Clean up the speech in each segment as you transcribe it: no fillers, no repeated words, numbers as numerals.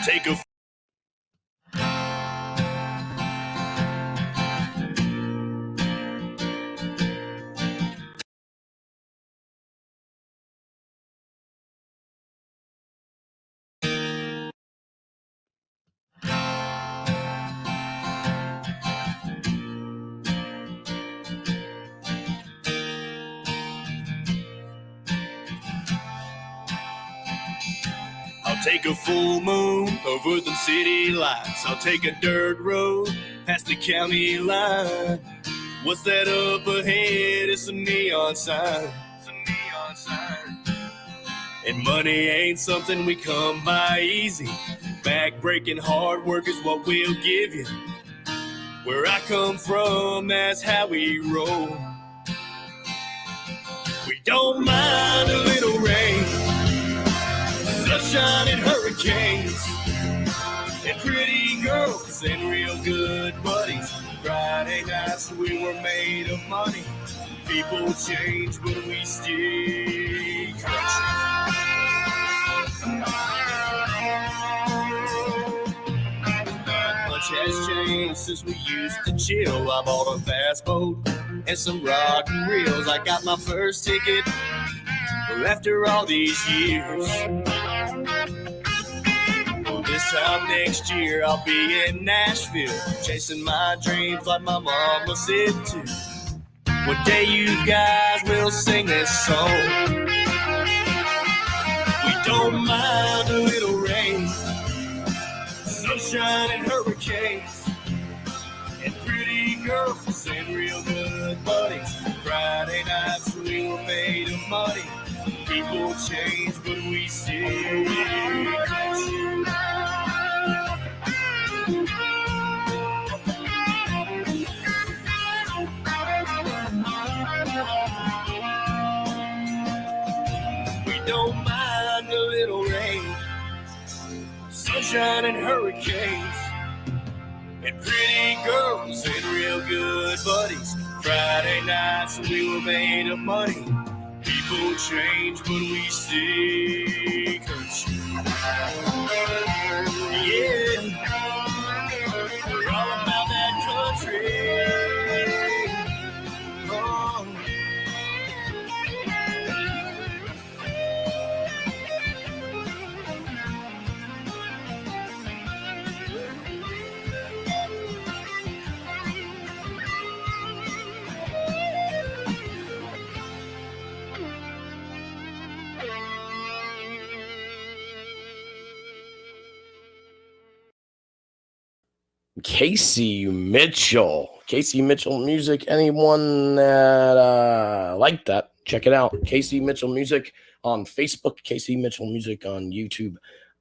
take a I'll take a full moon over them city lights. I'll take a dirt road past the county line. What's that up ahead? It's a neon sign. It's a neon sign. And money ain't something we come by easy. Back-breaking hard work is what we'll give you. Where I come from, that's how we roll. We don't mind a little rain, sunshine and hurricanes, and pretty girls and real good buddies. Friday nights we were made of money. People change, but we stay country. Much has changed since we used to chill. I bought a fast boat and some rock and reels. I got my first ticket after all these years. This time next year I'll be in Nashville, chasing my dreams like my mama said to. One day you guys will sing this song. We don't mind a little rain, sunshine and hurricanes, and pretty girls and real good buddies. Friday nights we were made of money. People change, but we still close. We don't mind a little rain, sunshine and hurricanes, and pretty girls and real good buddies. Friday nights we were made of money. People change, but we stay country. Yeah, we're all about that country. Oh. Casey Mitchell music. Anyone that like that, check it out. Casey Mitchell music on Facebook, Casey Mitchell music on YouTube,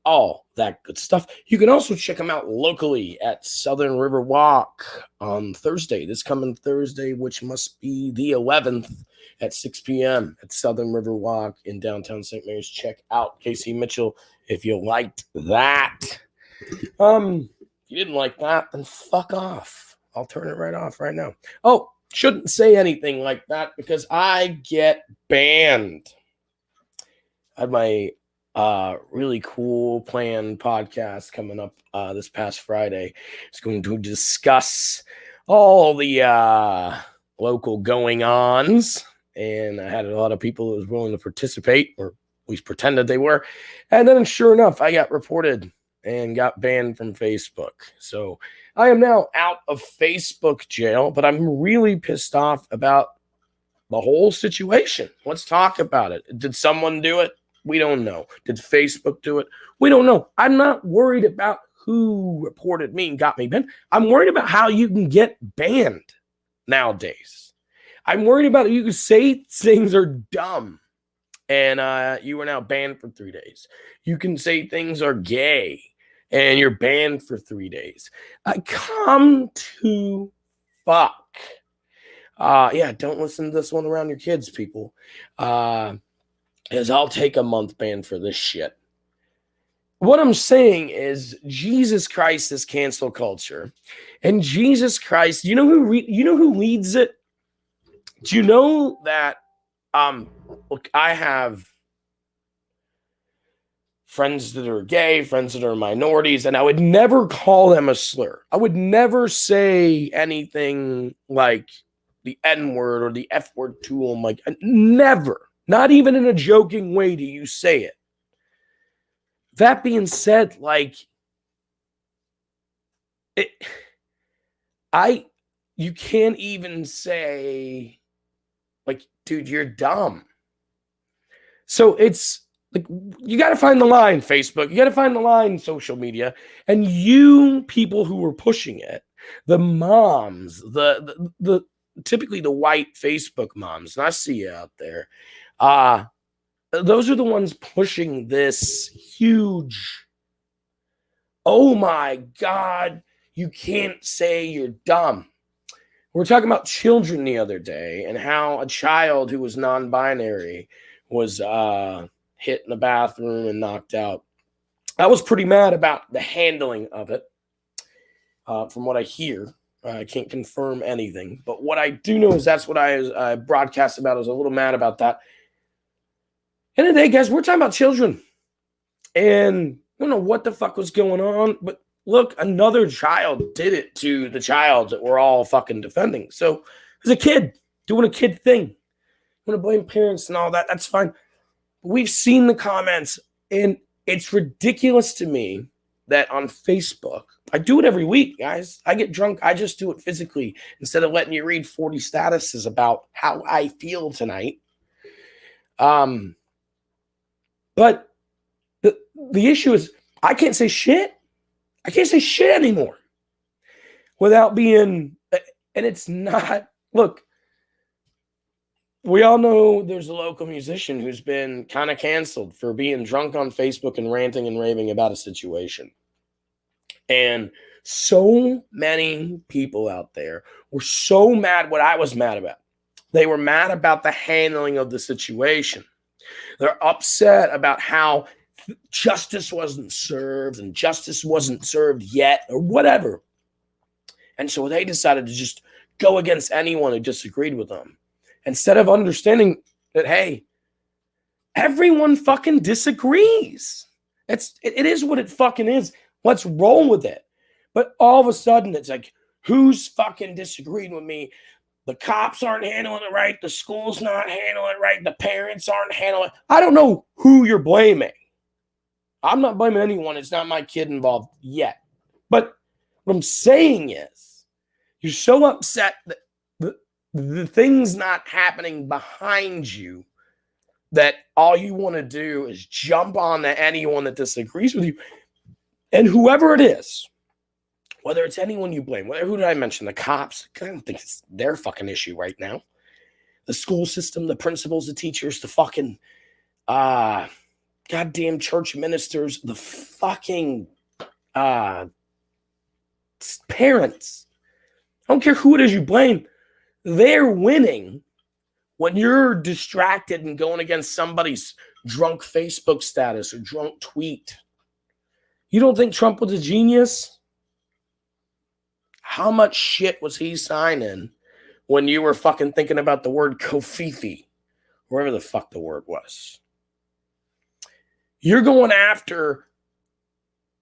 all that good stuff. You can also check them out locally at Southern River Walk on Thursday, this coming Thursday, which must be the 11th at 6 p.m. at Southern River Walk in downtown St. Mary's. Check out Casey Mitchell if you liked that. If you didn't like that, then fuck off. I'll turn it right off right now. Oh, shouldn't say anything like that because I get banned. I had my really cool planned podcast coming up this past Friday. It's going to discuss all the local going-ons, and I had a lot of people that was willing to participate, or at least pretended they were. And then sure enough, I got reported and got banned from Facebook. So I am now out of Facebook jail, but I'm really pissed off about the whole situation. Let's talk about it. Did someone do it? We don't know. Did Facebook do it? We don't know. I'm not worried about who reported me and got me banned. I'm worried about how you can get banned nowadays. I'm worried about you can say things are dumb and you are now banned for 3 days. You can say things are gay and you're banned for 3 days. Come to fuck. Yeah, don't listen to this one around your kids, people. Is I'll take a month ban for this shit. What I'm saying is Jesus Christ is cancel culture. And Jesus Christ, you know who leads it? Do you know that look, I have friends that are gay, friends that are minorities, and I would never call them a slur. I would never say anything like the N-word or the F-word to them. Like, never. Not even in a joking way do you say it. That being said, like, you can't even say, like, dude, you're dumb. So it's like, you got to find the line, Facebook. You got to find the line, social media. And you people who are pushing it, the moms, the typically the white Facebook moms, and I see you out there, those are the ones pushing this huge, oh my God, you can't say you're dumb. We were talking about children the other day and how a child who was non-binary was hit in the bathroom and knocked out. I was pretty mad about the handling of it, from what I hear. I can't confirm anything. But what I do know is that's what I broadcast about. I was a little mad about that. End of the day, guys, we're talking about children. And I don't know what the fuck was going on, but look, another child did it to the child that we're all fucking defending. So as a kid doing a kid thing, you want to blame parents and all that, that's fine. We've seen the comments, and it's ridiculous to me that on Facebook, I do it every week, guys. I get drunk. I just do it physically instead of letting you read 40 statuses about how I feel tonight. But the issue is I can't say shit. I can't say shit anymore without being, and it's not, look, we all know there's a local musician who's been kind of canceled for being drunk on Facebook and ranting and raving about a situation. And so many people out there were so mad what I was mad about. They were mad about the handling of the situation. They're upset about how justice wasn't served and justice wasn't served yet or whatever. And so they decided to just go against anyone who disagreed with them instead of understanding that, hey, everyone fucking disagrees. It is what it fucking is. Let's roll with it. But all of a sudden it's like, who's fucking disagreeing with me? The cops aren't handling it right. The school's not handling it right. The parents aren't handling it. I don't know who you're blaming. I'm not blaming anyone. It's not my kid involved yet. But what I'm saying is, you're so upset that the thing's not happening behind you that all you want to do is jump on to anyone that disagrees with you. And whoever it is, whether it's anyone you blame, who did I mention? The cops. I don't think it's their fucking issue right now. The school system, the principals, the teachers, the fucking goddamn church ministers, the fucking parents. I don't care who it is you blame. They're winning when you're distracted and going against somebody's drunk Facebook status or drunk tweet. You don't think Trump was a genius? How much shit was he signing when you were fucking thinking about the word kofifi, wherever the fuck the word was? You're going after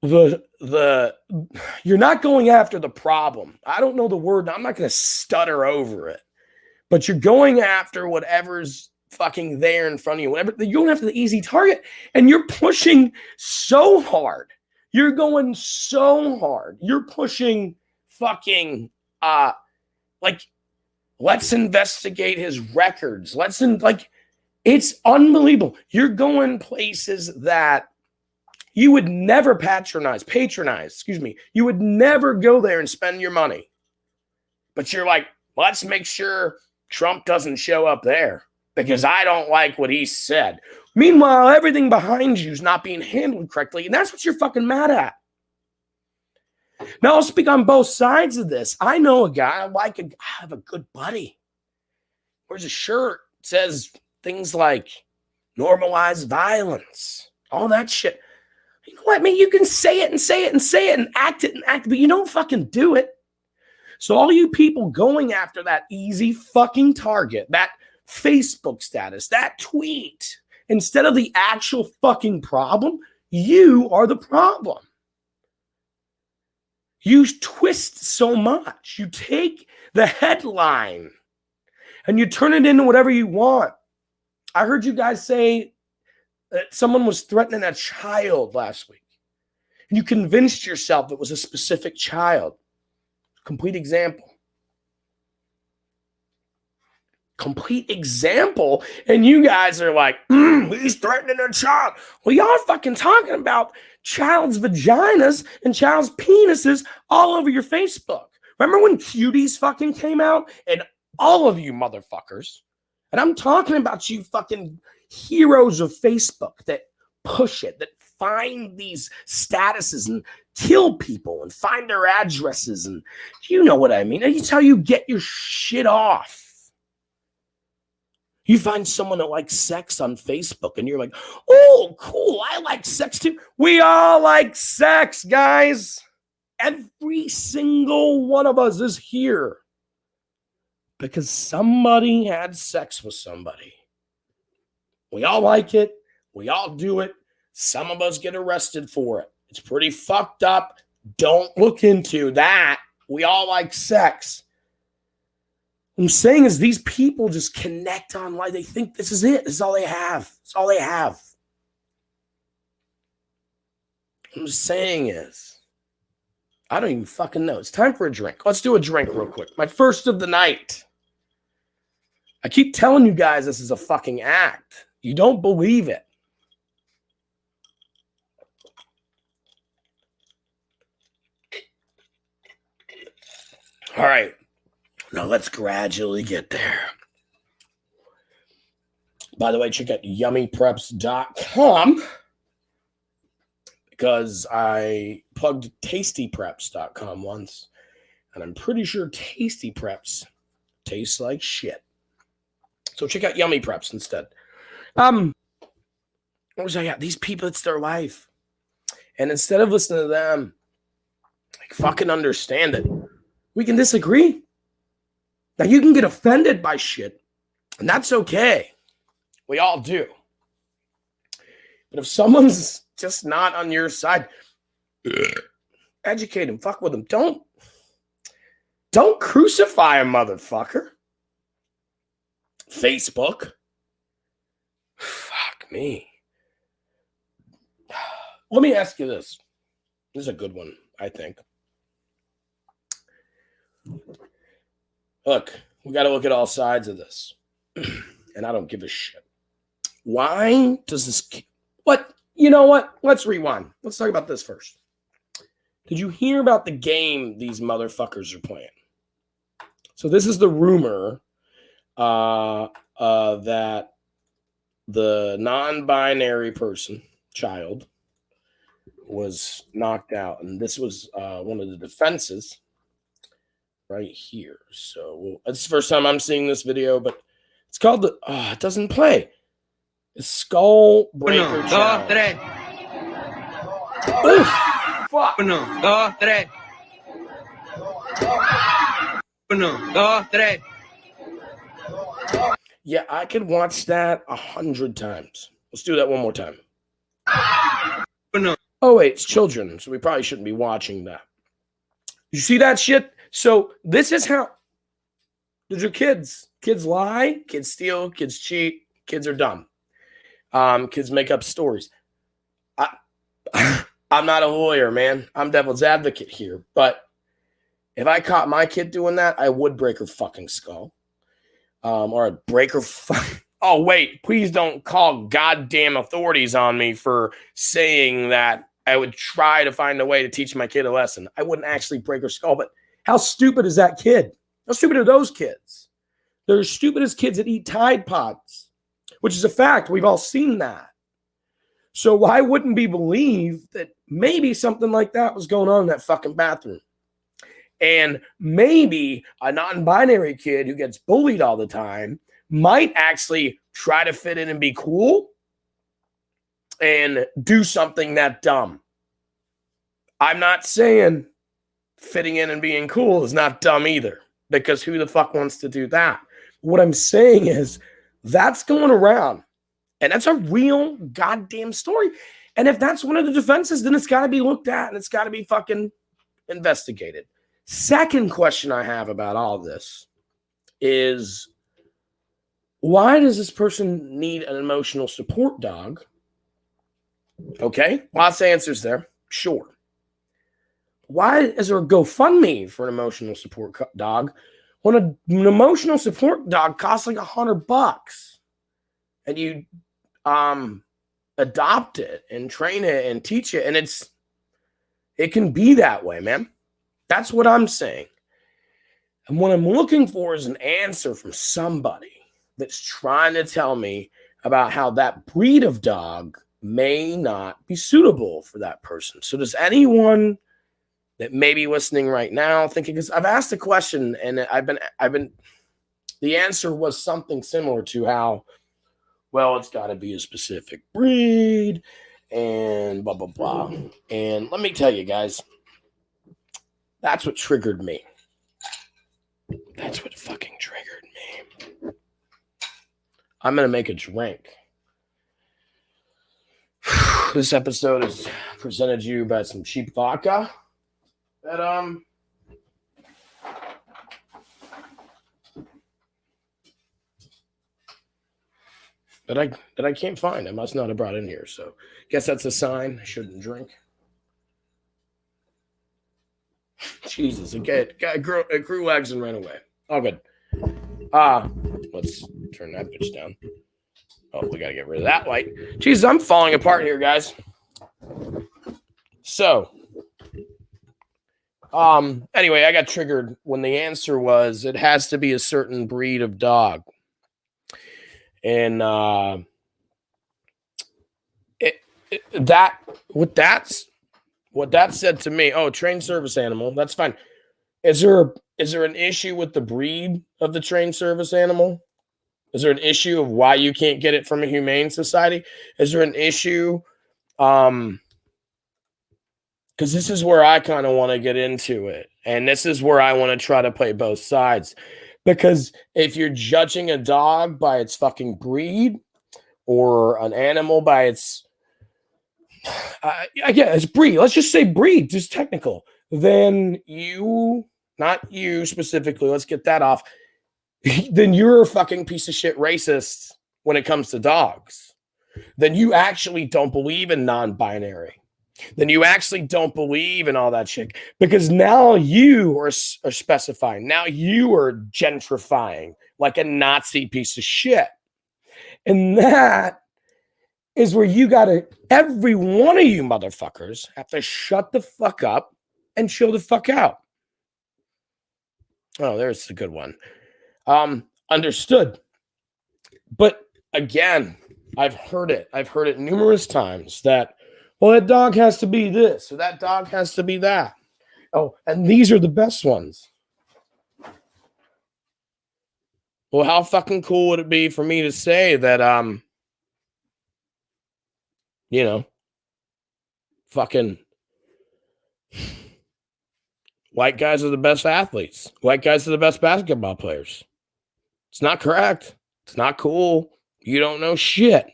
you're not going after the problem. I don't know the word. I'm not going to stutter over it. But you're going after whatever's fucking there in front of you. Whatever, you're going after the easy target. And you're pushing so hard. You're going so hard. You're pushing fucking, like, let's investigate his records. It's unbelievable. You're going places that you would never patronize. You would never go there and spend your money. But you're like, let's make sure Trump doesn't show up there because I don't like what he said. Meanwhile, everything behind you is not being handled correctly, and that's what you're fucking mad at. Now, I'll speak on both sides of this. I know a guy, I have a good buddy. Wears a shirt, says things like normalize violence, all that shit. You know what, man? You can say it and say it and say it and act it, but you don't fucking do it. So all you people going after that easy fucking target, that Facebook status, that tweet, instead of the actual fucking problem, You are the problem. You twist so much. You take the headline and you turn it into whatever you want. I heard you guys say that someone was threatening a child last week. And you convinced yourself it was a specific child. Complete example. Complete example. And you guys are like, he's threatening a child. Well, y'all are fucking talking about child's vaginas and child's penises all over your Facebook. Remember when Cuties fucking came out? And all of you motherfuckers, and I'm talking about you fucking heroes of Facebook that push it, that find these statuses and kill people and find their addresses. And you know what I mean. It's how you get your shit off. You find someone that likes sex on Facebook and you're like, oh, cool, I like sex too. We all like sex, guys. Every single one of us is here because somebody had sex with somebody. We all like it. We all do it. Some of us get arrested for it. It's pretty fucked up. Don't look into that. We all like sex. What I'm saying is these people just connect online. They think this is it. This is all they have. It's all they have. What I'm saying is, I don't even fucking know. It's time for a drink. Let's do a drink real quick. My first of the night. I keep telling you guys this is a fucking act. You don't believe it. All right. Now let's gradually get there. By the way, check out yummypreps.com because I plugged tastypreps.com once, and I'm pretty sure Tasty Preps tastes like shit. So check out Yummy Preps instead. What was I at? These people, it's their life. And instead of listening to them, like, fucking understand it. We can disagree. Now, you can get offended by shit, and that's okay. We all do. But if someone's just not on your side, educate them. Fuck with them. Don't crucify a motherfucker. Facebook. Fuck me. Let me ask you this. This is a good one, I think. Look, we got to look at all sides of this. And I don't give a shit. Why does this... What? You know what? Let's rewind. Let's talk about this first. Did you hear about the game these motherfuckers are playing? So this is the rumor that the non-binary child, was knocked out. And this was one of the defenses right here. So it's the first time I'm seeing this video, but it's called the... it doesn't play. It's Skull Breaker Challenge. Oof, fuck. Yeah, I could watch that 100 times. Let's do that one more time. Oh, wait, it's children, so we probably shouldn't be watching that. You see that shit? So this is how... These are kids. Kids lie, kids steal, kids cheat, kids are dumb. Kids make up stories. I'm not a lawyer, man. I'm devil's advocate here. But if I caught my kid doing that, I would break her fucking skull. Or I'd break her Oh, wait. Please don't call goddamn authorities on me for saying that I would try to find a way to teach my kid a lesson. I wouldn't actually break her skull. But how stupid is that kid? How stupid are those kids? They're as stupid as kids that eat Tide Pods, which is a fact. We've all seen that. So why wouldn't we believe that maybe something like that was going on in that fucking bathroom? And maybe a non-binary kid who gets bullied all the time might actually try to fit in and be cool and do something that dumb. I'm not saying fitting in and being cool is not dumb either, because who the fuck wants to do that? What I'm saying is that's going around, and that's a real goddamn story. And if that's one of the defenses, then it's got to be looked at and it's got to be fucking investigated. Second question I have about all of this is, why does this person need an emotional support dog? Okay, lots of answers there. Sure. Why is there a GoFundMe for an emotional support dog when an emotional support dog costs like $100 and you adopt it and train it and teach it, and it can be that way, man. That's what I'm saying. And what I'm looking for is an answer from somebody that's trying to tell me about how that breed of dog may not be suitable for that person. So does anyone that may be listening right now thinking, because I've asked a question and the answer was something similar to how, well, it's got to be a specific breed and blah, blah, blah. And let me tell you guys, that's what triggered me. That's what fucking triggered me. I'm going to make a drink. This episode is presented to you by some cheap vodka that I can't find. I must not have brought in here. So guess that's a sign I shouldn't drink. Jesus, it grew legs and ran away. All good. Let's turn that bitch down. Oh, we gotta get rid of that light. Jesus, I'm falling apart here, guys. So, anyway, I got triggered when the answer was it has to be a certain breed of dog. And what that said to me, oh, trained service animal, that's fine. Is there an issue with the breed of the trained service animal? Is there an issue of why you can't get it from a humane society? Is there an issue? Because this is where I kind of want to get into it. And this is where I want to try to play both sides. Because if you're judging a dog by its fucking breed or an animal by its, it's breed. Let's just say breed, just technical. Then you, not you specifically, let's get that off. Then you're a fucking piece of shit racist when it comes to dogs. Then you actually don't believe in non-binary. Then you actually don't believe in all that shit. Because now you are specifying. Now you are gentrifying like a Nazi piece of shit. And that is where you gotta, every one of you motherfuckers have to shut the fuck up and chill the fuck out. Oh, there's a good one. Understood. But again, I've heard it numerous times that, well, that dog has to be this, or that dog has to be that. Oh, and these are the best ones. Well, how fucking cool would it be for me to say that, fucking white guys are the best athletes. White guys are the best basketball players. It's not correct. It's not cool. You don't know shit.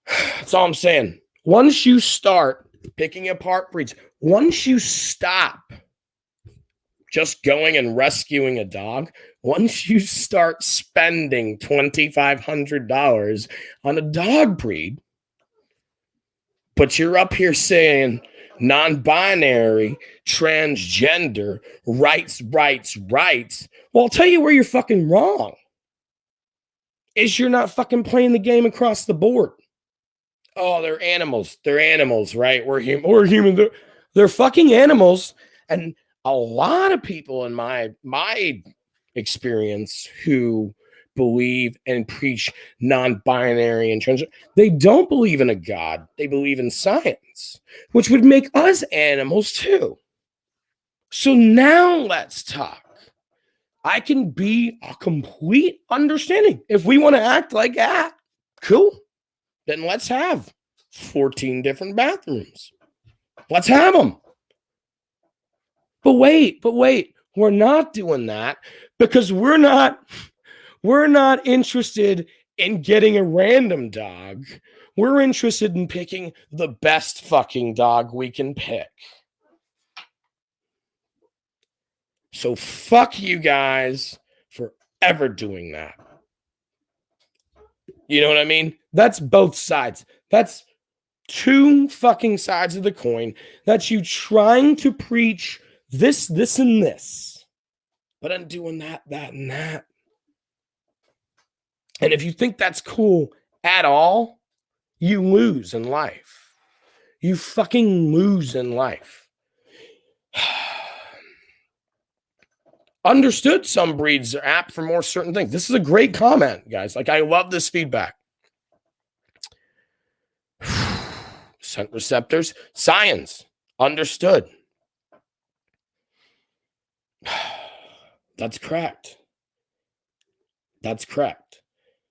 That's all I'm saying. Once you start picking apart breeds, once you stop just going and rescuing a dog, once you start spending $2,500 on a dog breed, but you're up here saying non-binary, transgender, rights. Well, I'll tell you where you're fucking wrong. Is you're not fucking playing the game across the board. Oh, they're animals. They're animals, right? We're human. They're fucking animals. And a lot of people in my experience who believe and preach non-binary and transgender, they don't believe in a God. They believe in science, which would make us animals too. So now let's talk. I can be a complete understanding. If we want to act like that, cool. Then let's have 14 different bathrooms. Let's have them. But wait, we're not doing that because we're not interested in getting a random dog. We're interested in picking the best fucking dog we can pick. So fuck you guys for ever doing that. You know what I mean? That's both sides. That's two fucking sides of the coin. That's you trying to preach this, and this. But I'm doing that, and that. And if you think that's cool at all, you lose in life. You fucking lose in life. Understood some breeds are apt for more certain things. This is a great comment, guys. Like, I love this feedback. Scent receptors, science, understood. That's correct. That's correct.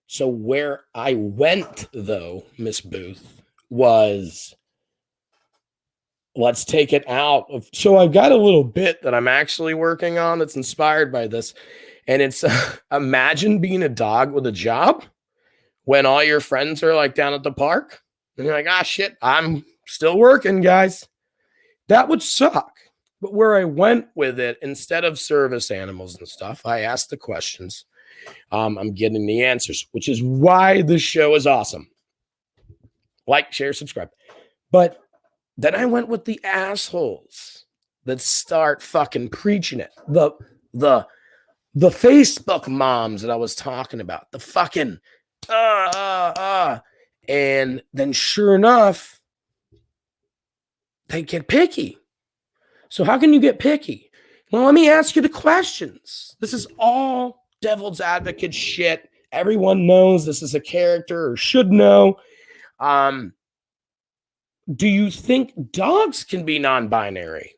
So where I went, though, Miss Booth, was let's take it out of. So I've got a little bit that I'm actually working on that's inspired by this. And it's imagine being a dog with a job when all your friends are like down at the park and you're like, ah, shit, I'm still working, guys. That would suck. But where I went with it, instead of service animals and stuff, I asked the questions. I'm getting the answers, which is why this show is awesome. Like, share, subscribe. But then I went with the assholes that start fucking preaching it. The Facebook moms that I was talking about. The fucking and then sure enough, they get picky. So how can you get picky? Well, let me ask you the questions. This is all devil's advocate shit. Everyone knows this is a character or should know. Do you think dogs can be non-binary?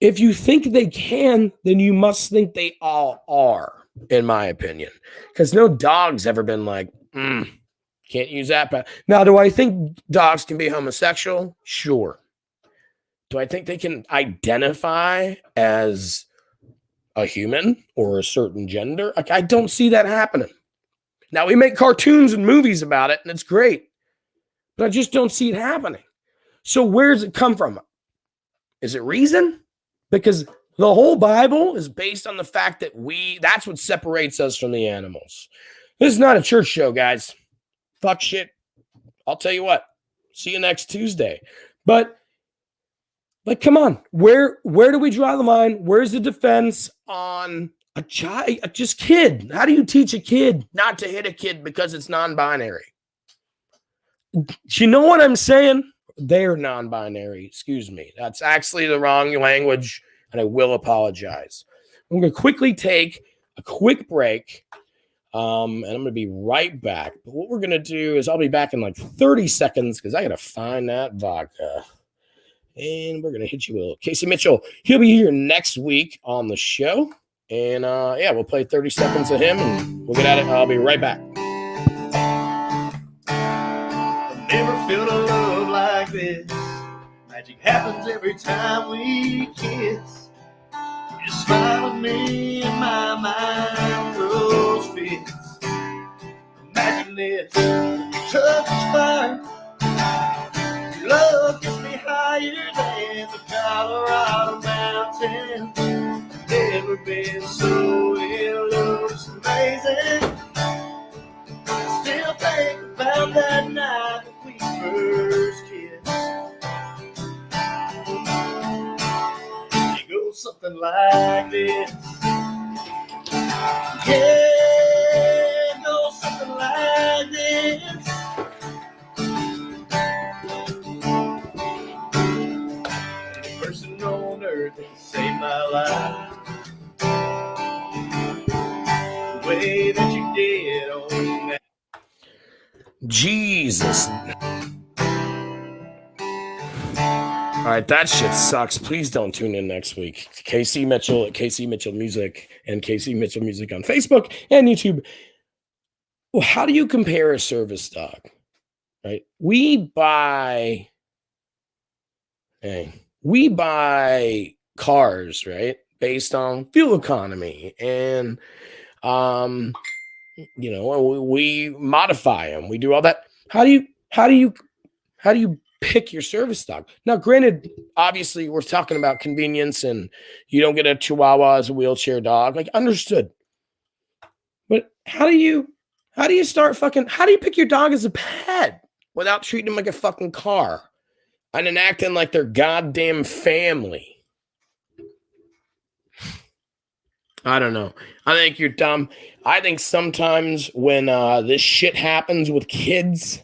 If you think they can, then you must think they all are, in my opinion. Because no dog's ever been like, can't use that. Now, do I think dogs can be homosexual? Sure. Do I think they can identify as a human or a certain gender? Like, I don't see that happening. Now, we make cartoons and movies about it, and it's great. But I just don't see it happening. So where does it come from? Is it reason? Because the whole Bible is based on the fact that that's what separates us from the animals. This is not a church show, guys. Fuck shit. I'll tell you what. See you next Tuesday. But come on. Where do we draw the line? Where's the defense on a child? Just kid. How do you teach a kid not to hit a kid because it's non-binary? Do you know what I'm saying? They're non-binary. Excuse me. That's actually the wrong language, and I will apologize. I'm going to quickly take a quick break, and I'm going to be right back. But what we're going to do is I'll be back in like 30 seconds because I got to find that vodka. And we're going to hit you with a little Casey Mitchell. He'll be here next week on the show. And, we'll play 30 seconds of him, and we'll get at it. I'll be right back. Never felt a love like this. Magic happens every time we kiss. You smile at me and my mind grows fits. Imagine this, touch is fire. Your love gets me higher than the Colorado mountains. Never been so in love, it's amazing. Still think about that night that we first kissed. It goes something like this. Yeah, it goes something like this. Any person on earth that can save my life the way that you did on that. Jesus. All right, that shit sucks. Please don't tune in next week. KC Mitchell at KC Mitchell Music and KC Mitchell Music on Facebook and YouTube. Well, how do you compare a service dog? Right? We buy cars, right? Based on fuel economy and we modify them. We do all that. How do you pick your service dog? Now, granted, obviously, we're talking about convenience, and you don't get a Chihuahua as a wheelchair dog. Like, understood. But how do you pick your dog as a pet without treating them like a fucking car and then acting like their goddamn family? I don't know. I think you're dumb. I think sometimes when this shit happens with kids,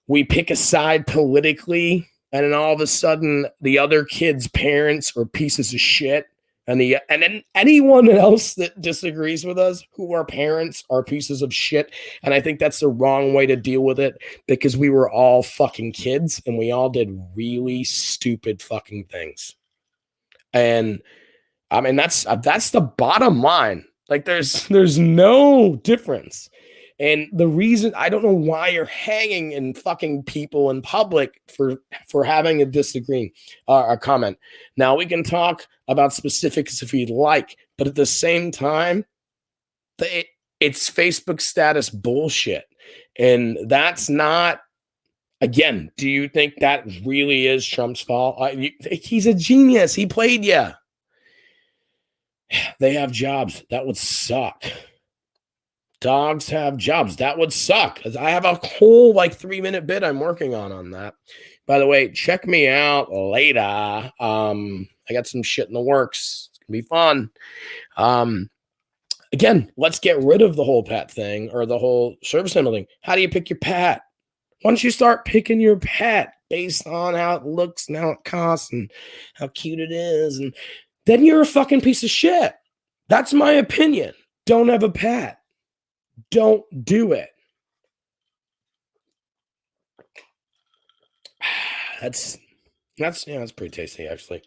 we pick a side politically, and then all of a sudden the other kids' parents are pieces of shit. And then anyone else that disagrees with us, who are parents, are pieces of shit. And I think that's the wrong way to deal with it, because we were all fucking kids and we all did really stupid fucking things. And I mean, that's the bottom line. Like, there's no difference. And the reason, I don't know why you're hanging and fucking people in public for having a disagreeing a comment. Now, we can talk about specifics if you'd like, but at the same time, it's Facebook status bullshit. And that's not, again, do you think that really is Trump's fault? He's a genius. He played you. They have jobs. That would suck. Dogs have jobs. That would suck. I have a whole 3-minute bit I'm working on that. By the way, check me out later. I got some shit in the works. It's gonna be fun. Again, let's get rid of the whole pet thing, or the whole service animal thing. How do you pick your pet? Once you start picking your pet based on how it looks and how it costs and how cute it is, and then you're a fucking piece of shit. That's my opinion. Don't have a pet. Don't do it. That's pretty tasty, actually.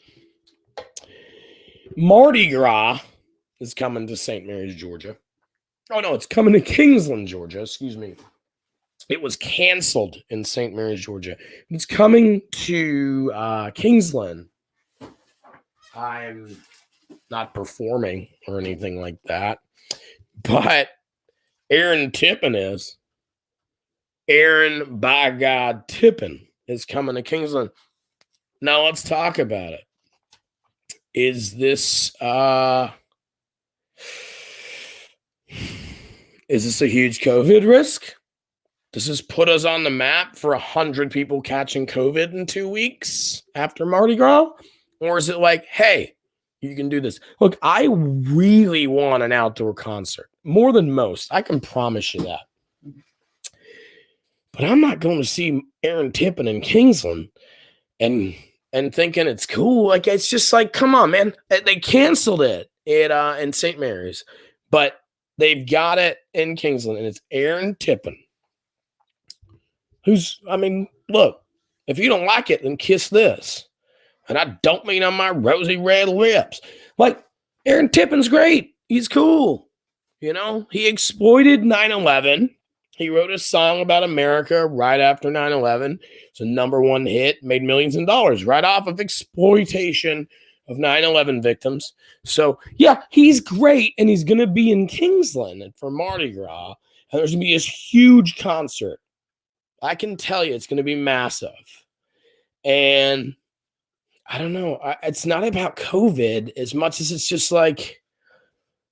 Mardi Gras is coming to St. Mary's, Georgia. Oh, no, it's coming to Kingsland, Georgia. Excuse me. It was canceled in St. Mary's, Georgia. It's coming to Kingsland. I'm not performing or anything like that, but Aaron Tippin is. Aaron, by God, Tippin is coming to Kingsland. Now let's talk about it. Is this a huge COVID risk? Does this put us on the map for 100 people catching COVID in 2 weeks after Mardi Gras? Or is it like, hey, you can do this? Look, I really want an outdoor concert. More than most. I can promise you that. But I'm not going to see Aaron Tippin in Kingsland and thinking it's cool. Like, it's just like, come on, man. They canceled it in St. Mary's. But they've got it in Kingsland, and it's Aaron Tippin. Look, if you don't like it, then kiss this. And I don't mean on my rosy red lips. Like, Aaron Tippin's great. He's cool. You know, he exploited 9/11. He wrote a song about America right after 9/11. It's a #1 hit, made millions of dollars right off of exploitation of 9/11 victims. So, yeah, he's great, and he's going to be in Kingsland for Mardi Gras. And there's going to be this huge concert. I can tell you it's going to be massive. And I don't know. It's not about COVID as much as it's just like,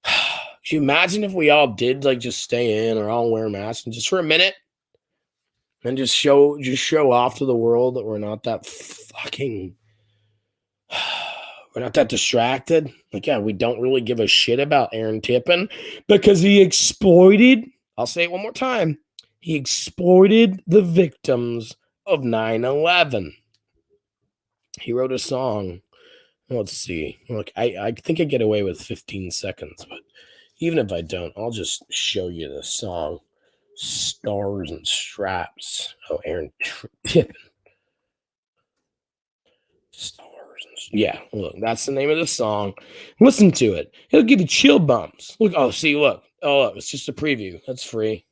could you imagine if we all did just stay in or all wear masks and just for a minute and just show off to the world that we're not that we're not that distracted. Like, yeah, we don't really give a shit about Aaron Tippin because he exploited, I'll say it one more time, he exploited the victims of 9/11. He wrote a song. Let's see. Look, I think I get away with 15 seconds, but even if I don't, I'll just show you the song. Stars and Straps. Oh, Aaron Tippin. Stars and yeah, look, that's the name of the song. Listen to it. It'll give you chill bumps. Look, look. Oh, look, it's just a preview. That's free.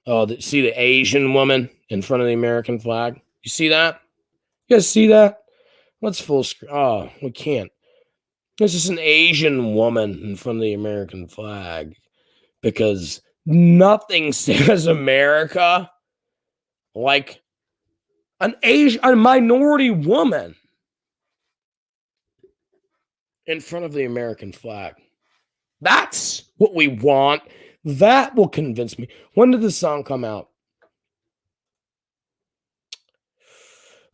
Oh, see the Asian woman in front of the American flag? You see that? You guys see that? Let's full screen. Oh, we can't. This is an Asian woman in front of the American flag because nothing says America like a minority woman in front of the American flag. That's what we want. That will convince me. When did this song come out?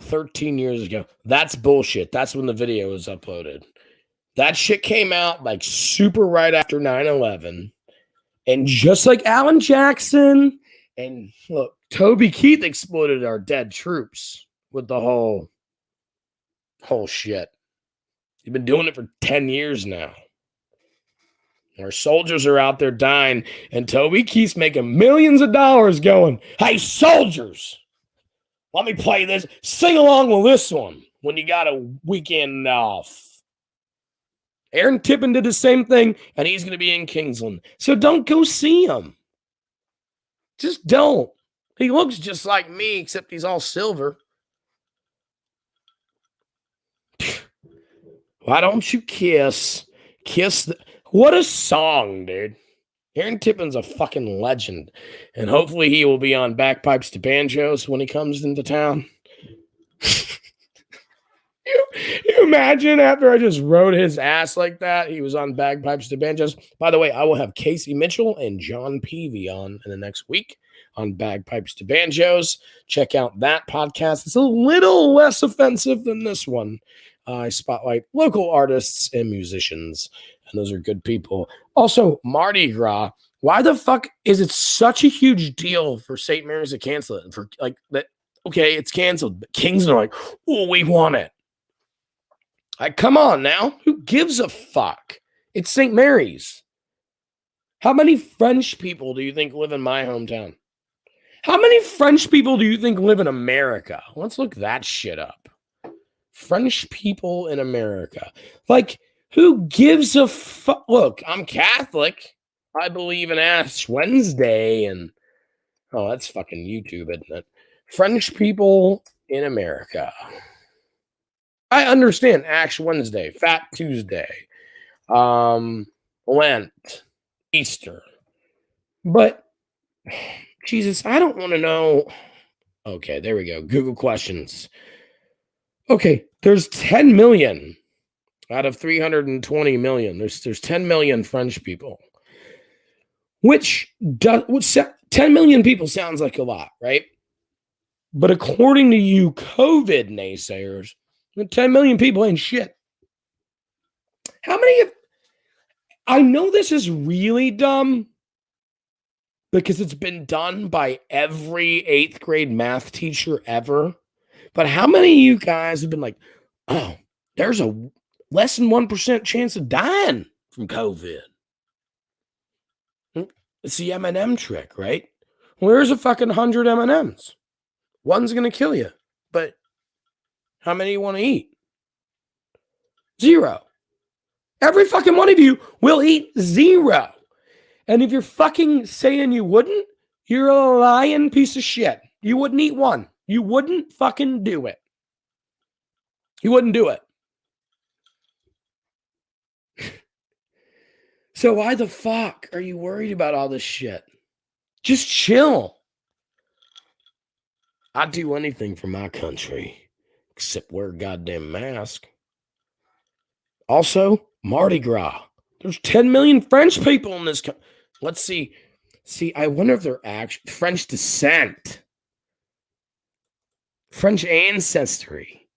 13 years ago. That's bullshit. That's when the video was uploaded. That shit came out like super right after 9/11. And just like Alan Jackson and look, Toby Keith exploited our dead troops with the whole shit. You've been doing it for 10 years now. Our soldiers are out there dying, and Toby Keith's making millions of dollars going, hey, soldiers, let me play this. Sing along with this one when you got a weekend off. Aaron Tippin did the same thing, and he's going to be in Kingsland. So don't go see him. Just don't. He looks just like me, except he's all silver. Why don't you kiss? What a song, dude. Aaron Tippin's a fucking legend. And hopefully he will be on Bagpipes to Banjos when he comes into town. You imagine after I just rode his ass like that, he was on Bagpipes to Banjos. By the way, I will have Casey Mitchell and John Peavy on in the next week on Bagpipes to Banjos. Check out that podcast. It's a little less offensive than this one. I spotlight local artists and musicians, and those are good people. Also, Mardi Gras. Why the fuck is it such a huge deal for St. Mary's to cancel it? For like that, okay, it's canceled. But Kings are like, oh, we want it. Like, come on now. Who gives a fuck? It's St. Mary's. How many French people do you think live in my hometown? How many French people do you think live in America? Let's look that shit up. French people in America. Like, who gives a fuck? Look, I'm Catholic. I believe in Ash Wednesday and oh, that's fucking YouTube, isn't it? French people in America. I understand Ash Wednesday, Fat Tuesday, Lent, Easter. But Jesus, I don't want to know. Okay, there we go. Google questions. Okay, there's 10 million out of 320 million. There's 10 million French people. Which 10 million people sounds like a lot, right? But according to you COVID naysayers, 10 million people ain't shit. How many I know this is really dumb because it's been done by every 8th grade math teacher ever. But how many of you guys have been like, oh, there's a less than 1% chance of dying from COVID? It's the M&M trick, right? Well, there's a fucking 100 M&Ms. One's going to kill you. But how many you want to eat? 0. Every fucking one of you will eat 0. And if you're fucking saying you wouldn't, you're a lying piece of shit. You wouldn't eat one. You wouldn't fucking do it. You wouldn't do it. So why the fuck are you worried about all this shit? Just chill. I'd do anything for my country except wear a goddamn mask. Also, Mardi Gras. There's 10 million French people in this country. Let's see. I wonder if they're actually French descent. French ancestry.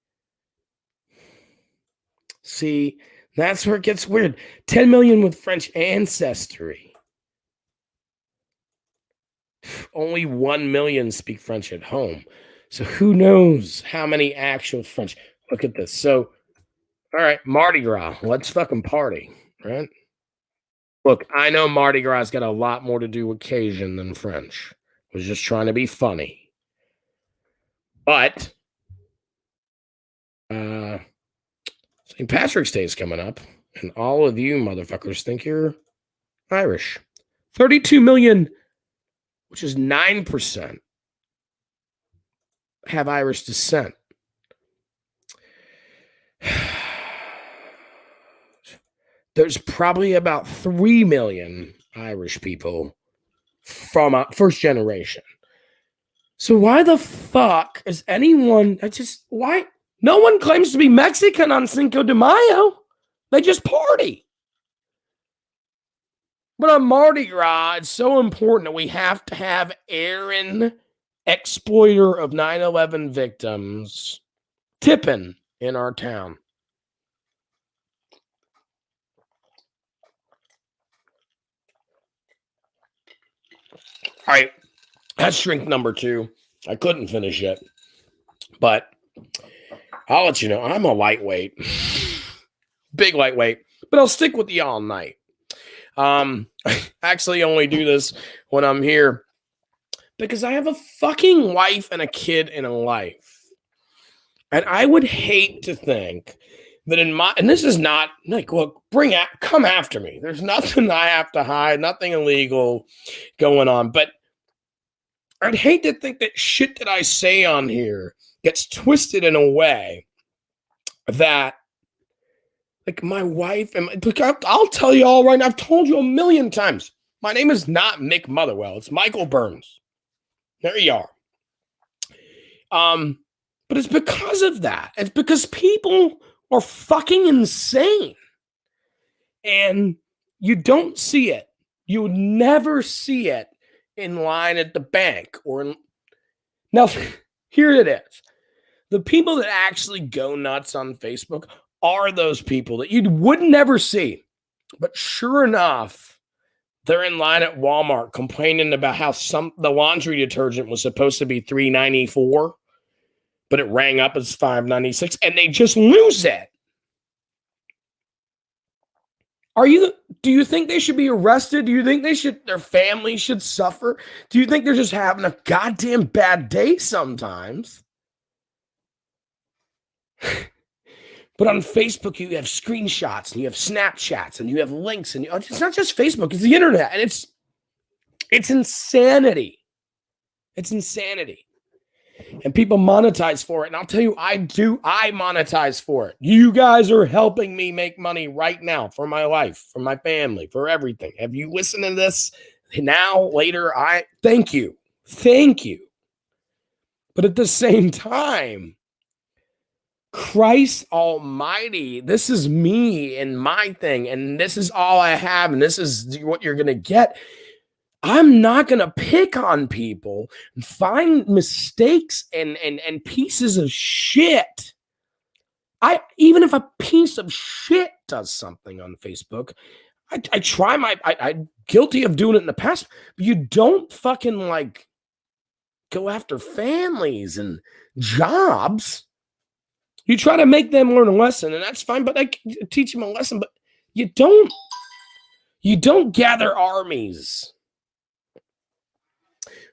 See, that's where it gets weird. 10 million with French ancestry. Only 1 million speak French at home. So who knows how many actual French. Look at this. So, all right, Mardi Gras. Let's fucking party, right? Look, I know Mardi Gras got a lot more to do with Cajun than French. I was just trying to be funny. But St. Patrick's Day is coming up, and all of you motherfuckers think you're Irish. 32 million, which is 9%, have Irish descent. There's probably about 3 million Irish people from first generation. So why the fuck is anyone? Why no one claims to be Mexican on Cinco de Mayo? They just party. But on Mardi Gras, it's so important that we have to have Aaron, exploiter of 9/11 victims, tipping in our town. All right, that's drink number 2. I couldn't finish it, but I'll let you know. I'm a lightweight, big lightweight, but I'll stick with you all night. I actually only do this when I'm here because I have a fucking wife and a kid in a life. And I would hate to think that and this is not like, well, come after me. There's nothing I have to hide, nothing illegal going on. But I'd hate to think that shit that I say on here gets twisted in a way that, like, my wife and I'll tell you all right now, I've told you a million times. My name is not Mick Motherwell. It's Michael Burns. There you are. But it's because of that. It's because people are fucking insane. And you don't see it. You would never see it in line at the bank Now, here it is. The people that actually go nuts on Facebook are those people that you would never see. But sure enough, they're in line at Walmart complaining about how the laundry detergent was supposed to be $3.94, but it rang up as $5.96, and they just lose it. Do you think they should be arrested? Do you think their family should suffer? Do you think they're just having a goddamn bad day sometimes? But on Facebook, you have screenshots and you have Snapchats and you have links and it's not just Facebook, it's the internet, and it's insanity. It's insanity. And people monetize for it. And I'll tell you, I monetize for it. You guys are helping me make money right now for my life, for my family, for everything. Have you listened to this now, later? I thank you. Thank you. But at the same time, Christ almighty, this is me and my thing, and this is all I have, and this is what you're going to get. I'm not going to pick on people and find mistakes and pieces of shit. Even if a piece of shit does something on Facebook, I'm guilty of doing it in the past, but you don't fucking like go after families and jobs. You try to make them learn a lesson, and that's fine, but I teach them a lesson, but you don't gather armies.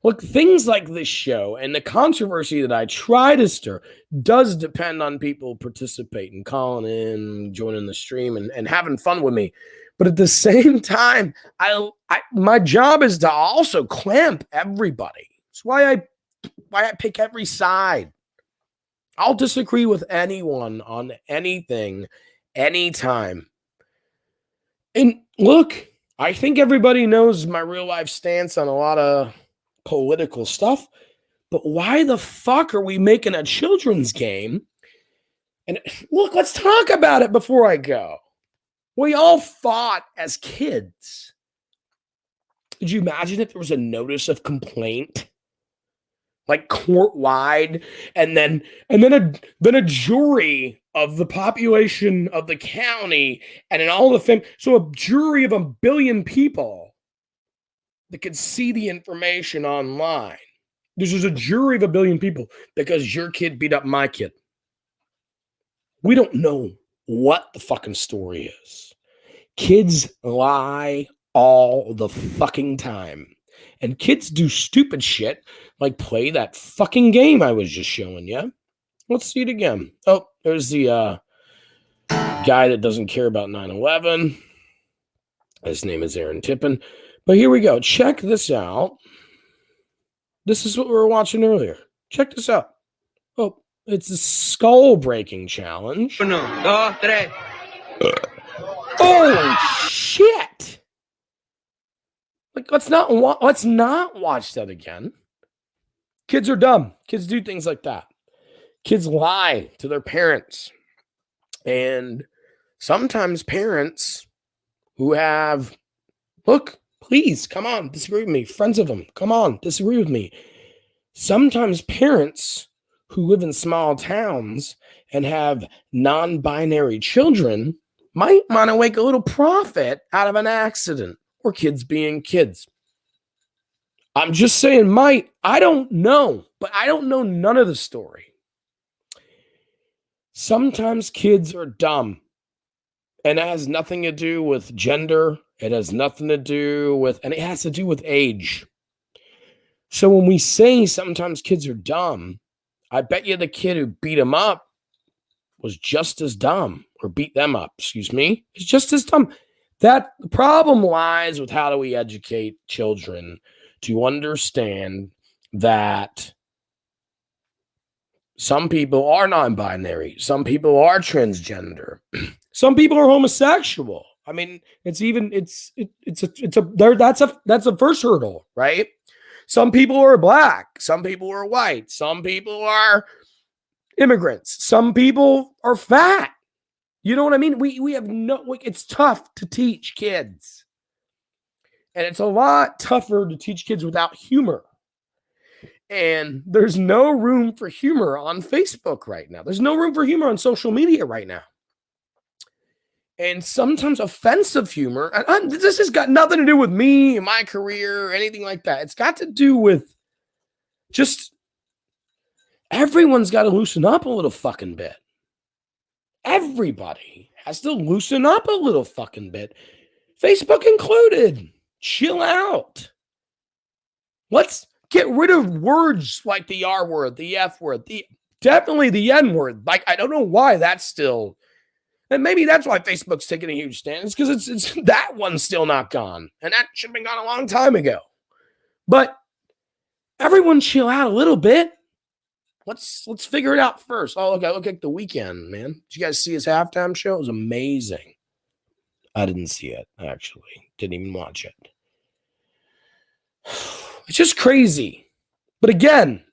Look, things like this show and the controversy that I try to stir does depend on people participating, calling in, joining the stream, and having fun with me. But at the same time, my job is to also clamp everybody. That's why I pick every side. I'll disagree with anyone on anything, anytime. And look, I think everybody knows my real life stance on a lot of political stuff, but why the fuck are we making a children's game? And look, let's talk about it before I go. We all fought as kids. Could you imagine if there was a notice of complaint, like court-wide, and then a jury of the population of the county, and in all the so a jury of 1 billion people that could see the information online. This is a jury of 1 billion people because your kid beat up my kid. We don't know what the fucking story is. Kids lie all the fucking time. And kids do stupid shit like play that fucking game I was just showing you. Let's see it again. Oh, there's the guy that doesn't care about 9/11. His name is Aaron Tippin. But here we go. Check this out. This is what we were watching earlier. Check this out. Oh, it's a skull breaking challenge. Oh, shit. Like, let's not watch that again. Kids are dumb. Kids do things like that. Kids lie to their parents. And sometimes parents who have, look, please, come on, disagree with me. Friends of them, come on, disagree with me. Sometimes parents who live in small towns and have non-binary children might want to make a little profit out of an accident or kids being kids. I'm just saying might. I don't know, but I don't know none of the story. Sometimes kids are dumb, and it has nothing to do with gender. It has nothing to do with, and it has to do with age. So when we say sometimes kids are dumb, I bet you the kid who beat him up was just as dumb, or beat them up, excuse me, is just as dumb. That problem lies with how do we educate children to understand that some people are non-binary, some people are transgender, some people are homosexual. I mean, that's a first hurdle, right? Some people are black, some people are white, some people are immigrants, some people are fat. You know what I mean? We have it's tough to teach kids. And it's a lot tougher to teach kids without humor. And there's no room for humor on Facebook right now. There's no room for humor on social media right now. And sometimes offensive humor, and this has got nothing to do with me, my career, or anything like that. It's got to do with just everyone's got to loosen up a little fucking bit. Everybody has to loosen up a little fucking bit. Facebook included. Chill out. Let's get rid of words like the R word, the F word, definitely the N word. Like, I don't know why that's still, and maybe that's why Facebook's taking a huge stand. It's because it's that one's still not gone. And that should have been gone a long time ago. But everyone chill out a little bit. Let's figure it out first. Oh, look at The Weeknd, man. Did you guys see his halftime show? It was amazing. I didn't see it, actually. Didn't even watch it. It's just crazy. But again,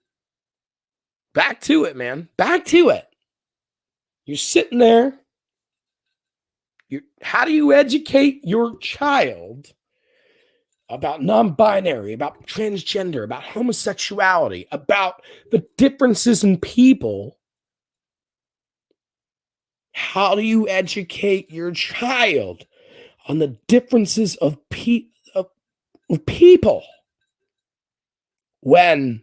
back to it, man. Back to it. You're sitting there. How do you educate your child about non-binary, about transgender, about homosexuality, about the differences in people? How do you educate your child on the differences of people when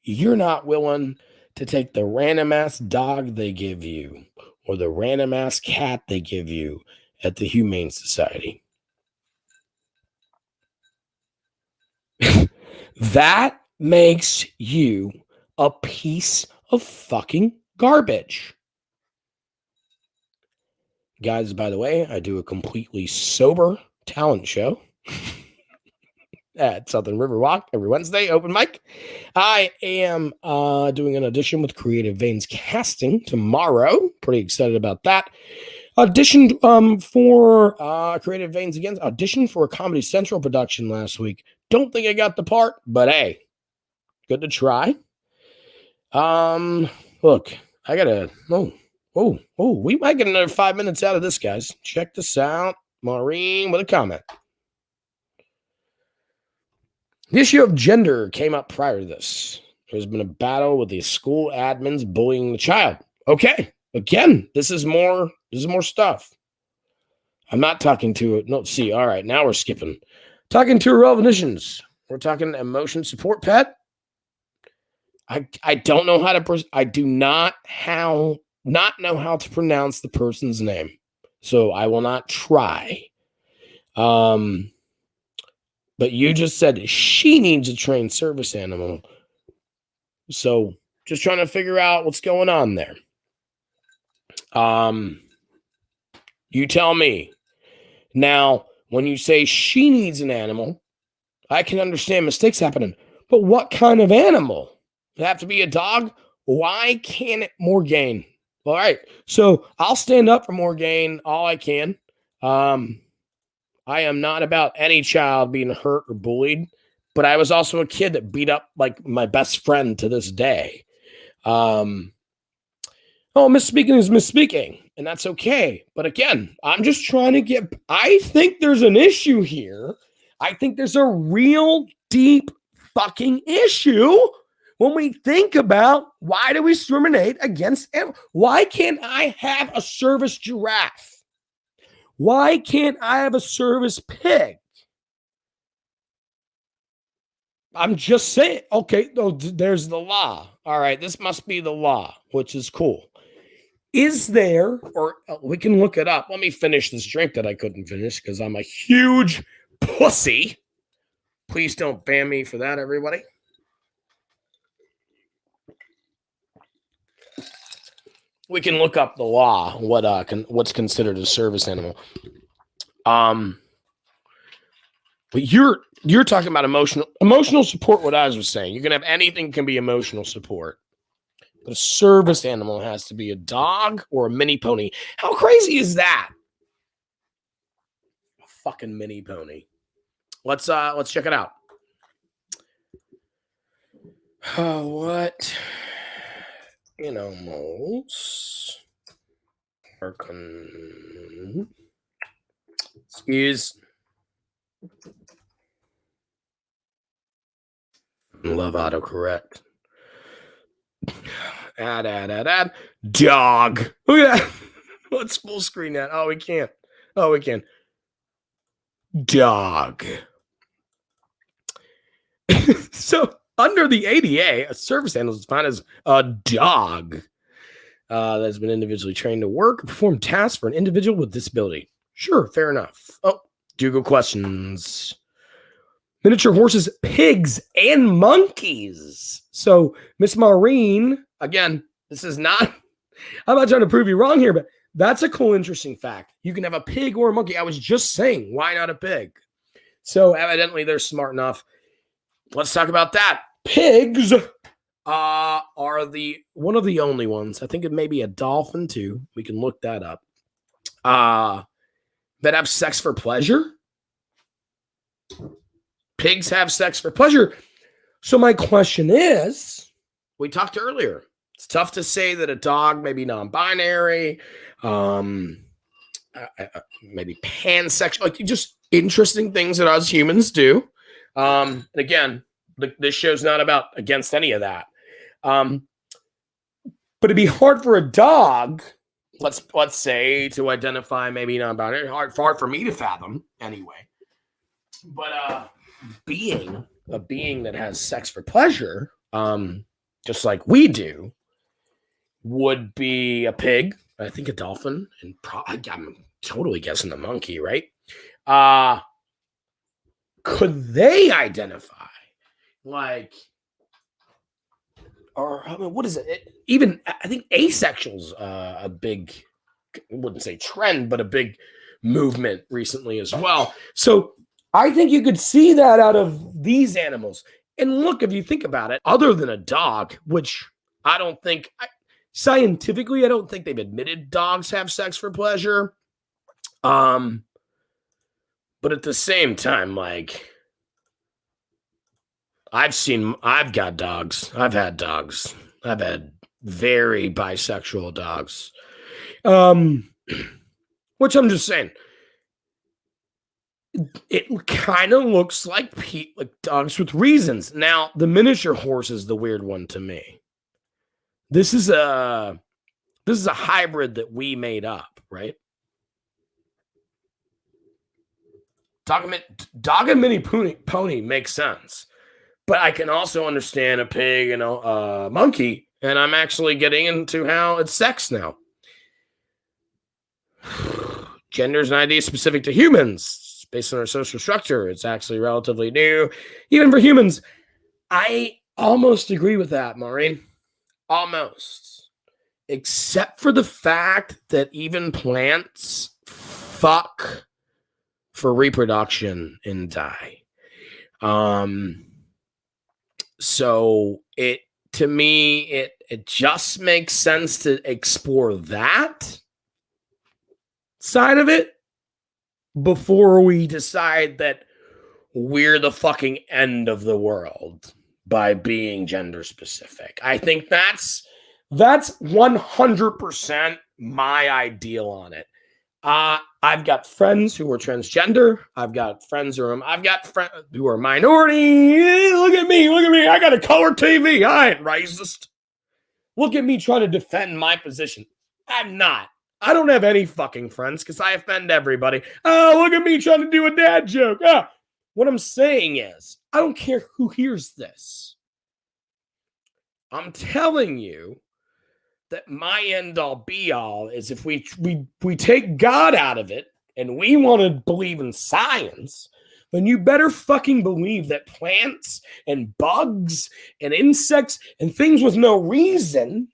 you're not willing to take the random ass dog they give you or the random ass cat they give you at the Humane Society? That makes you a piece of fucking garbage. Guys, by the way, I do a completely sober talent show at Southern Riverwalk every Wednesday, open mic. I am doing an audition with Creative Veins Casting tomorrow. Pretty excited about that. Auditioned for Creative Veins again. Auditioned for a Comedy Central production last week. Don't think I got the part, but hey, good to try. Look, I gotta. We might get another 5 minutes out of this, guys. Check this out. Maureen with a comment. The issue of gender came up prior to this. There's been a battle with the school admins bullying the child. Okay, again, this is more stuff. I'm not talking to it. No, see, all right, now we're skipping. Talking to irrelevant. We're talking emotion support pet. I don't know how to. I do not know how to pronounce the person's name, so I will not try. But you just said she needs a trained service animal, so just trying to figure out what's going on there. You tell me. Now, when you say she needs an animal, I can understand mistakes happening. But what kind of animal? Does it have to be a dog? Why can't it Morgaine? All right. So I'll stand up for Morgaine all I can. I am not about any child being hurt or bullied. but I was also a kid that beat up like my best friend to this day. Misspeaking is misspeaking, and that's okay. But again, I'm just trying to I think there's an issue here. I think there's a real deep fucking issue when we think about why do we discriminate against animals? Why can't I have a service giraffe? Why can't I have a service pig? I'm just saying, okay, there's the law. All right, this must be the law, which is cool. Is there, or we can look it up. Let me finish this drink that I couldn't finish because I'm a huge pussy. Please don't ban me for that, everybody. We can look up the law, what's considered a service animal. But you're talking about emotional support. What I was saying, you can have anything can be emotional support, but a service animal has to be a dog or a mini pony. How crazy is that? A fucking mini pony. Let's check it out. What animals are excuse. Love autocorrect. Add. Dog. Look at that. Let's full screen that. Oh, we can't. Oh, we can. Dog. So, under the ADA, a service animal is defined as a dog that has been individually trained to work or perform tasks for an individual with disability. Sure, fair enough. Oh, Google questions. Miniature horses, pigs, and monkeys. So, Miss Maureen, again, this is not, I'm not trying to prove you wrong here, but that's a cool, interesting fact. You can have a pig or a monkey. I was just saying, why not a pig? So, evidently, they're smart enough. Let's talk about that. Pigs are one of the only ones. I think it may be a dolphin, too. We can look that up. That have sex for pleasure. Pigs have sex for pleasure. So my question is, we talked earlier, it's tough to say that a dog may be non-binary, maybe pansexual, like just interesting things that us humans do. And again, this show's not about against any of that. But it'd be hard for a dog, let's say, to identify maybe non-binary. Hard for me to fathom anyway. But a being that has sex for pleasure, just like we do, would be a pig. I think a dolphin, and I'm totally guessing a monkey, right? Could they identify like, or I mean, what is it? Even I think asexuals, a big, I wouldn't say trend, but a big movement recently as well. So I think you could see that out of these animals. And look, if you think about it, other than a dog, which I don't think, scientifically, I don't think they've admitted dogs have sex for pleasure. But at the same time, like, I've got dogs. I've had dogs. I've had very bisexual dogs. Which I'm just saying, it kind of looks like dogs with reasons. Now, the miniature horse is the weird one to me. This is a hybrid that we made up, right? Dog and mini pony makes sense. But I can also understand a pig and a monkey, and I'm actually getting into how it's sex now. Gender is an idea specific to humans. Based on our social structure, it's actually relatively new. Even for humans, I almost agree with that, Maureen. Almost. Except for the fact that even plants fuck for reproduction and die. So to me, it just makes sense to explore that side of it before we decide that we're the fucking end of the world by being gender specific. I think that's 100% my ideal on it. I've got friends who are transgender. I've got friends who are minority. Look at me. I got a color TV. I ain't racist. Look at me trying to defend my position. I'm not. I don't have any fucking friends because I offend everybody. Oh, look at me trying to do a dad joke. What I'm saying is, I don't care who hears this. I'm telling you that my end all be all is if we take God out of it and we want to believe in science, then you better fucking believe that plants and bugs and insects and things with no reason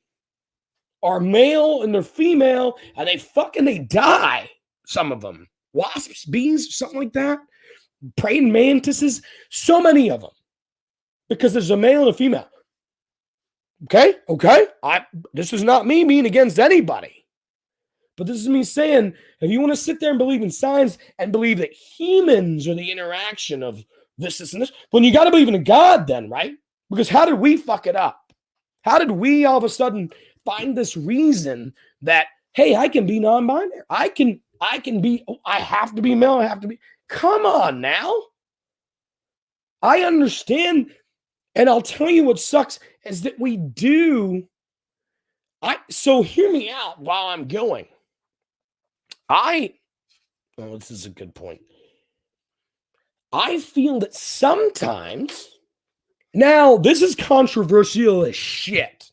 are male and they're female and they die. Some of them, wasps, bees, something like that, praying mantises, so many of them, because there's a male and a female. Okay. This is not me being against anybody, but this is me saying, if you want to sit there and believe in science and believe that humans are the interaction of this, and this, then you got to believe in a God then, right? Because how did we fuck it up? How did we all of a sudden find this reason that, hey, I can be non-binary. I have to be male. I have to be. Come on now. I understand. And I'll tell you what sucks is that we do. So hear me out while I'm going. This is a good point. I feel that sometimes, now this is controversial as shit,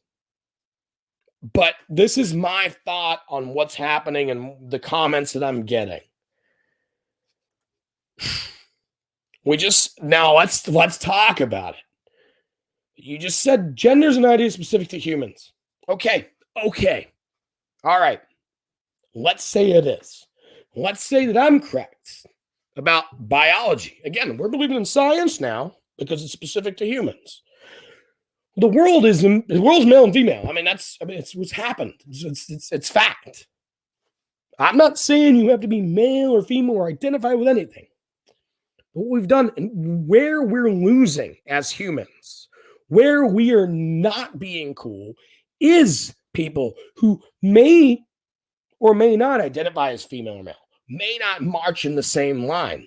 but this is my thought on what's happening and the comments that I'm getting. Let's talk about it. You just said gender's an idea specific to humans. Okay. All right. Let's say it is. Let's say that I'm correct about biology. Again, we're believing in science now because it's specific to humans. The world's male and female. It's what's happened. It's fact. I'm not saying you have to be male or female or identify with anything. But what we've done and where we're losing as humans, where we are not being cool, is people who may or may not identify as female or male, may not march in the same line.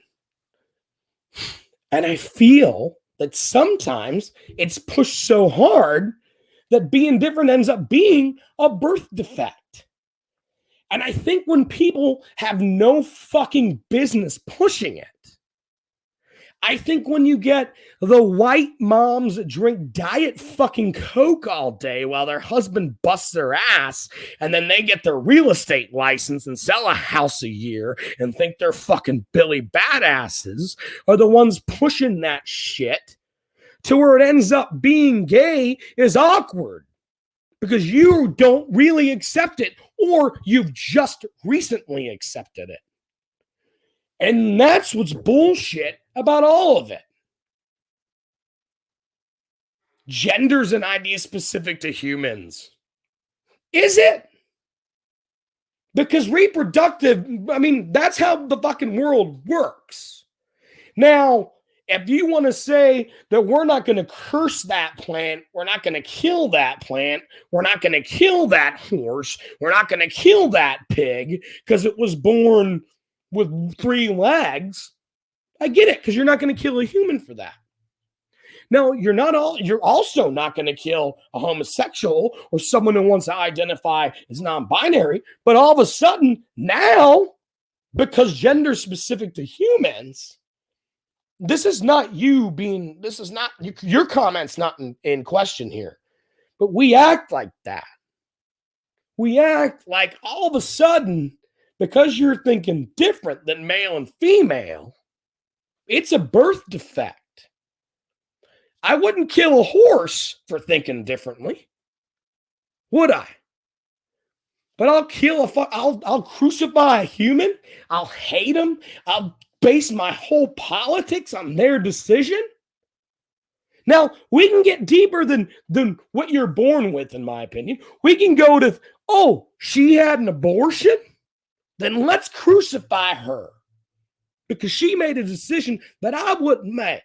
And I feel that sometimes it's pushed so hard that being different ends up being a birth defect. And I think when people have no fucking business pushing it, I think when you get the white moms that drink Diet fucking Coke all day while their husband busts their ass and then they get their real estate license and sell a house a year and think they're fucking Billy badasses are the ones pushing that shit to where it ends up being gay is awkward because you don't really accept it or you've just recently accepted it. And that's what's bullshit about all of it. Gender's an idea specific to humans. Is it? Because reproductive, that's how the fucking world works. Now, if you want to say that we're not going to curse that plant, we're not going to kill that plant, we're not going to kill that horse, we're not going to kill that pig because it was born with 3 legs, I get it, because you're not going to kill a human for that. Now, you're also not going to kill a homosexual or someone who wants to identify as non-binary, but all of a sudden, now, because gender is specific to humans, your comment's not in question here, but we act like that. We act like all of a sudden, because you're thinking different than male and female, it's a birth defect. I wouldn't kill a horse for thinking differently, would I? But I'll crucify a human. I'll hate them. I'll base my whole politics on their decision. Now, we can get deeper than what you're born with, in my opinion. We can go to, she had an abortion? Then let's crucify her. because she made a decision that I wouldn't make.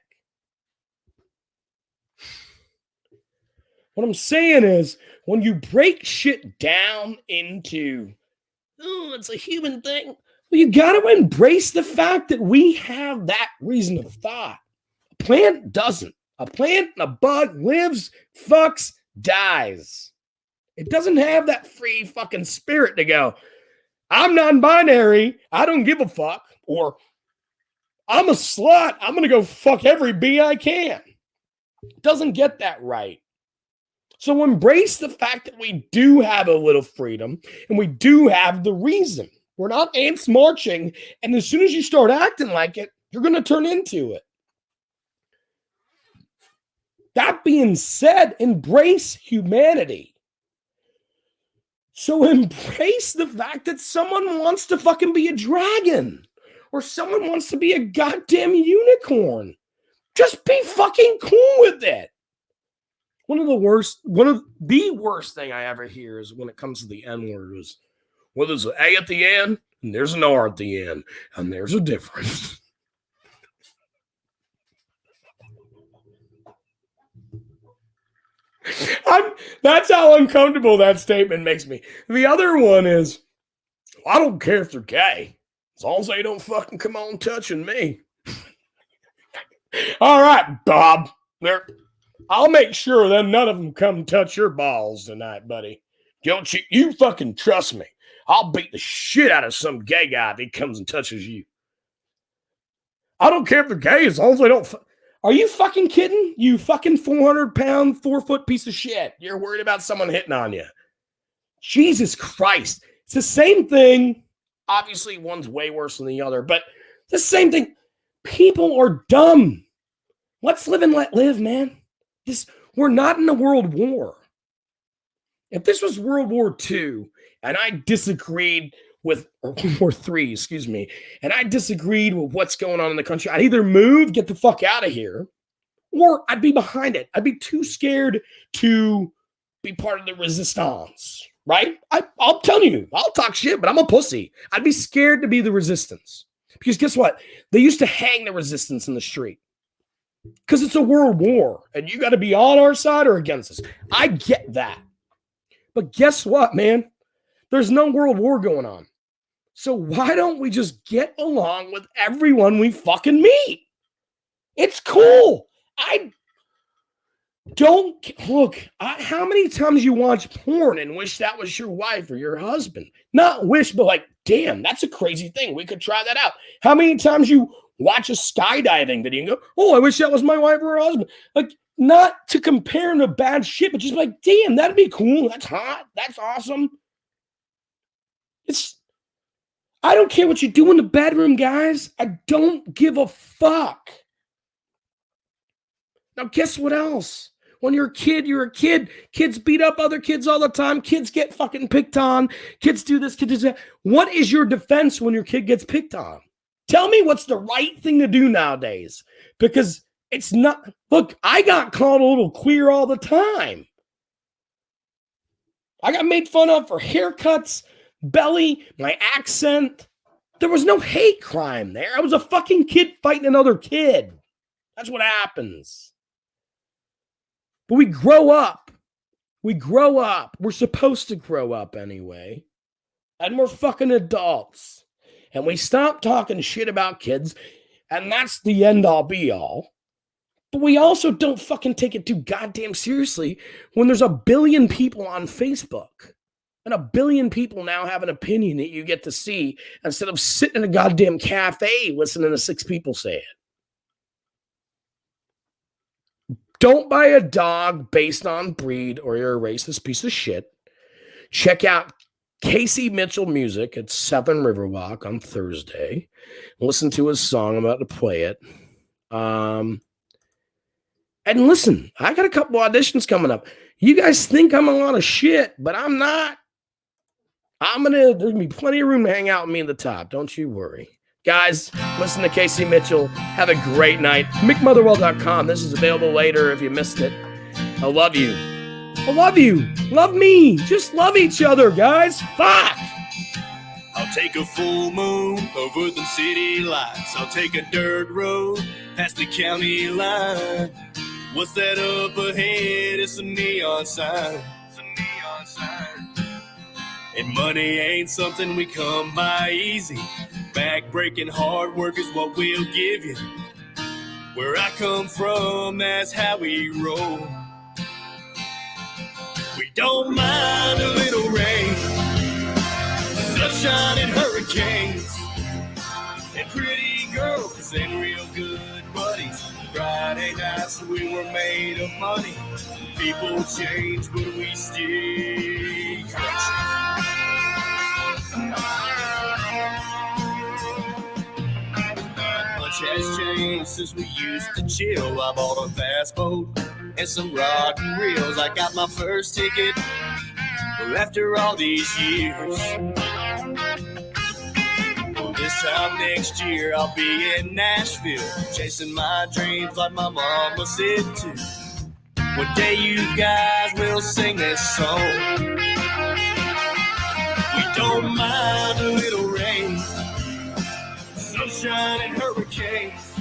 What I'm saying is, when you break shit down into, oh, it's a human thing, well, you got to embrace the fact that we have that reason of thought. A plant doesn't. A plant and a bug lives, fucks, dies. It doesn't have that free fucking spirit to go, I'm non-binary, I don't give a fuck, or I'm a slut, I'm going to go fuck every bee I can. It doesn't get that right. So embrace the fact that we do have a little freedom and we do have the reason. We're not ants marching, and as soon as you start acting like it, you're going to turn into it. That being said, embrace humanity. So embrace the fact that someone wants to fucking be a dragon or someone wants to be a goddamn unicorn. Just be fucking cool with it. One of the worst thing I ever hear is when it comes to the N-word is, well, there's an A at the end and there's an R at the end, and there's a difference. That's how uncomfortable that statement makes me. The other one is, I don't care if they're gay, as long as they don't fucking come on touching me. All right, Bob. I'll make sure that none of them come touch your balls tonight, buddy. Don't you fucking trust me. I'll beat the shit out of some gay guy if he comes and touches you. I don't care if they're gay, as long as they don't. Are you fucking kidding? You fucking 400-pound, 4-foot piece of shit. You're worried about someone hitting on you. Jesus Christ. It's the same thing. Obviously, one's way worse than the other, but the same thing. People are dumb. Let's live and let live, man. We're not in a world war. If this was World War II and I disagreed with, or World War III, excuse me, and I disagreed with what's going on in the country, I'd either move, get the fuck out of here, or I'd be behind it. I'd be too scared to be part of the resistance, right? I'll tell you, I'll talk shit, but I'm a pussy. I'd be scared to be the resistance. Because guess what? They used to hang the resistance in the street. Because it's a world war, and you got to be on our side or against us. I get that. But guess what, man? There's no world war going on. So why don't we just get along with everyone we fucking meet? It's cool. How many times you watch porn and wish that was your wife or your husband? Not wish, but like, damn, that's a crazy thing. We could try that out. How many times you watch a skydiving video and go, oh, I wish that was my wife or her husband? Like, not to compare to bad shit, but just like, damn, that'd be cool. That's hot. That's awesome. I don't care what you do in the bedroom, guys. I don't give a fuck. Now, guess what else? When you're a kid, you're a kid. Kids beat up other kids all the time. Kids get fucking picked on. Kids do this, kids do that. What is your defense when your kid gets picked on? Tell me what's the right thing to do nowadays. Because it's not... Look, I got called a little queer all the time. I got made fun of for haircuts, belly, my accent. There was no hate crime there. I was a fucking kid fighting another kid. That's what happens. But we grow up. We grow up. We're supposed to grow up anyway. And we're fucking adults. And we stop talking shit about kids. And that's the end all be all. But we also don't fucking take it too goddamn seriously when there's a billion people on Facebook. And a billion people now have an opinion that you get to see instead of sitting in a goddamn cafe listening to 6 people say it. Don't buy a dog based on breed or you're a racist piece of shit. Check out Casey Mitchell Music at Southern Riverwalk on Thursday. Listen to his song. I'm about to play it. And listen, I got a couple auditions coming up. You guys think I'm a lot of shit, but I'm not. There's going to be plenty of room to hang out with me at the top. Don't you worry. Guys, listen to Casey Mitchell. Have a great night. MickMotherwell.com. This is available later if you missed it. I love you. I love you. Love me. Just love each other, guys. Fuck. I'll take a full moon over them city lights. I'll take a dirt road past the county line. What's that up ahead? It's a neon sign. It's a neon sign. And money ain't something we come by easy. Back-breaking hard work is what we'll give you. Where I come from, that's how we roll. We don't mind a little rain, sunshine and hurricanes, and pretty girls and real good buddies. Friday nights we were made of money. People change, but we stay country. Much has changed since we used to chill. I bought a fast boat and some rod and reels. I got my first ticket after all these years. Well, this time next year I'll be in Nashville, chasing my dreams like my mama said to. One day you guys will sing this song. We don't mind a little rain, sunshine and hurricanes,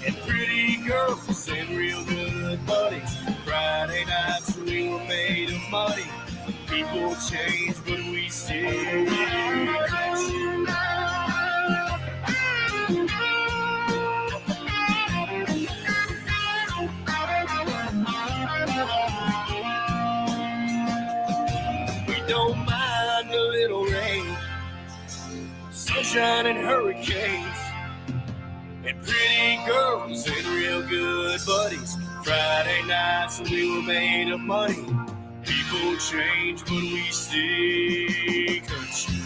and pretty girls and real good buddies. Friday nights we were made of money. People change, but we stay country. We don't mind a little rain, sunshine and hurricanes, and pretty girls and real good buddies. Friday nights we were made of money. People change, but we stay country.